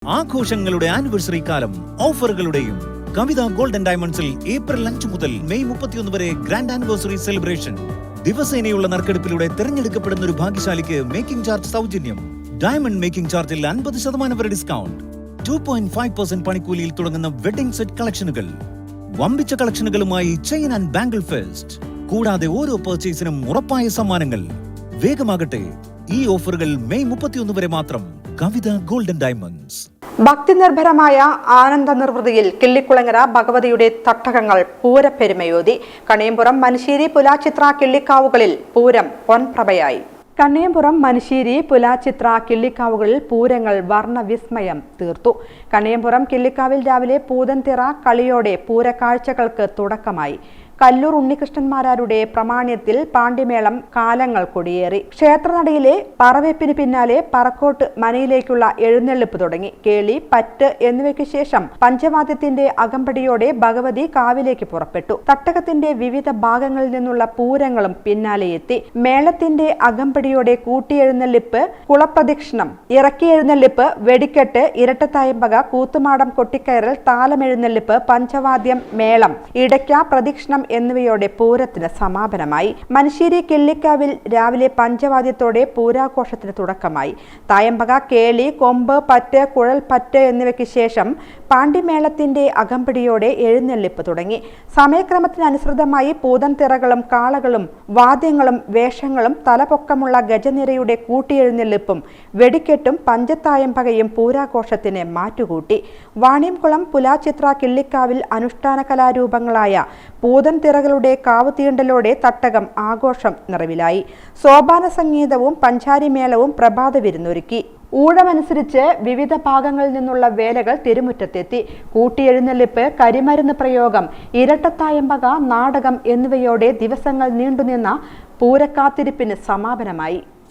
ആഘോഷങ്ങളുടെ ആനിവേഴ്സറി കാലം ഓഫറുകളുടെയും കവിത ഗോൾഡൻ ഡയമണ്ട്സിൽ ഏപ്രിൽ 5 മുതൽ മെയ് 31 വരെ ഗ്രാൻഡ് ആനിവേഴ്സറി സെലിബ്രേഷൻ. ദിവസേനയുള്ള നറുക്കെടുപ്പിലൂടെ തിരഞ്ഞെടുക്കപ്പെടുന്ന ഒരു ഭാഗ്യശാലിക്ക് മേക്കിംഗ് ചാർജ് സൗജന്യം. ഡയമണ്ട് മേക്കിംഗ് ചാർജിൽ 50% വരെ ഡിസ്കൗണ്ട്. 2.5% പണിക്കൂലിയിൽ തുടങ്ങുന്ന വെഡിംഗ് സെറ്റ് കളക്ഷനുകൾ. വമ്പിച്ച കളക്ഷനുകളുമായി ചെയിൻ ആൻഡ് ബാംഗിൾ ഫെസ്റ്റ്. കൂടാതെ ഓരോ പർച്ചേസിനും ഉറപ്പായ സമ്മാനങ്ങൾ. വേഗമാകട്ടെ, ഈ ഓഫറുകൾ മെയ് 31 വരെ മാത്രം. കവിത ഗോൾഡൻ ഡയമണ്ട്സ്. ഭക്തി നിർഭരമായ ആനന്ദ നിർവൃതിയിൽ കിള്ളിക്കുളങ്ങര ഭഗവതിയുടെ തട്ടകങ്ങൾ പൂരപ്പെരുമയോതി. കണിയമ്പുറം മനശ്ശേരി പുലാച്ചിത്ര കിള്ളിക്കാവുകളിൽ പൂരം പൊൻപ്രഭയായി. കണിയമ്പുറം മനശ്ശേരി പുലാച്ചിത്ര കിള്ളിക്കാവുകളിൽ പൂരങ്ങൾ വർണ്ണവിസ്മയം തീർത്തു. കണിയമ്പുറം കിള്ളിക്കാവിൽ രാവിലെ പൂതൻതിറ കളിയോടെ പൂരക്കാഴ്ചകൾക്ക് തുടക്കമായി. കല്ലൂർ ഉണ്ണികൃഷ്ണന്മാരാരുടെ പ്രമാണ്യത്തിൽ പാണ്ടിമേളം കാലങ്ങൾ കൊടിയേറി. ക്ഷേത്രനടയിലെ പറവെപ്പിന് പിന്നാലെ പറക്കോട്ട് മനയിലേക്കുള്ള എഴുന്നള്ളിപ്പ് തുടങ്ങി. കേളി, പറ്റ് എന്നിവയ്ക്ക് ശേഷം പഞ്ചവാദ്യത്തിന്റെ അകമ്പടിയോടെ ഭഗവതി കാവിലേക്ക് പുറപ്പെട്ടു. തട്ടകത്തിന്റെ വിവിധ ഭാഗങ്ങളിൽ നിന്നുള്ള പൂരങ്ങളും പിന്നാലെ എത്തി. മേളത്തിന്റെ അകമ്പടിയോടെ കൂട്ടിയെഴുന്നള്ളിപ്പ്, കുളപ്രദക്ഷിണം, ഇറക്കിയെഴുന്നള്ളിപ്പ്, വെടിക്കെട്ട്, ഇരട്ടത്തായമ്പക, കൂത്തുമാടം കൊട്ടിക്കയറൽ, താലമെഴുന്നള്ളിപ്പ്, പഞ്ചവാദ്യം, മേളം, ഇടയ്ക്ക, പ്രദക്ഷിണം എന്നിവയോടെ പൂരത്തിന് സമാപനമായി. മനശ്ശേരി കിള്ളിക്കാവിൽ രാവിലെ പഞ്ചവാദ്യത്തോടെ പൂരാഘോഷത്തിന് തുടക്കമായി. തായമ്പക, കേളി, കൊമ്പ്, പറ്റ്, കുഴൽ പറ്റ് എന്നിവയ്ക്ക് ശേഷം പാണ്ടിമേളത്തിന്റെ അകമ്പടിയോടെ എഴുന്നള്ളിപ്പ് തുടങ്ങി. സമയക്രമത്തിനനുസൃതമായി പൂതൻതിറകളും കാളകളും വാദ്യങ്ങളും വേഷങ്ങളും തലപൊക്കമുള്ള ഗജനിരയുടെ കൂട്ടിയെഴുന്നള്ളിപ്പും വെടിക്കെട്ടും പഞ്ചത്തായമ്പകയും പൂരാഘോഷത്തിന് മാറ്റുകൂട്ടി. വാണിയംകുളം പുലാച്ചിത്ര കിള്ളിക്കാവിൽ അനുഷ്ഠാന കലാരൂപങ്ങളായ പൂതൻതിറകളുടെ കാവുതീണ്ടലോടെ തട്ടകം ആഘോഷം നിറവിലായി. സോപാന സംഗീതവും പഞ്ചാരിമേളവും പ്രഭാത വിരുന്നൊരുക്കി. ഊഴമനുസരിച്ച് വിവിധ ഭാഗങ്ങളിൽ നിന്നുള്ള വേലകൾ തിരുമുറ്റത്തെത്തി. കൂട്ടിയെഴുന്നള്ളിപ്പ്, കരിമരുന്ന് പ്രയോഗം, ഇരട്ടത്തായമ്പക, നാടകം എന്നിവയോടെ ദിവസങ്ങൾ നീണ്ടുനിന്ന പൂരക്കാത്തിരിപ്പിന് സമാപനമായി.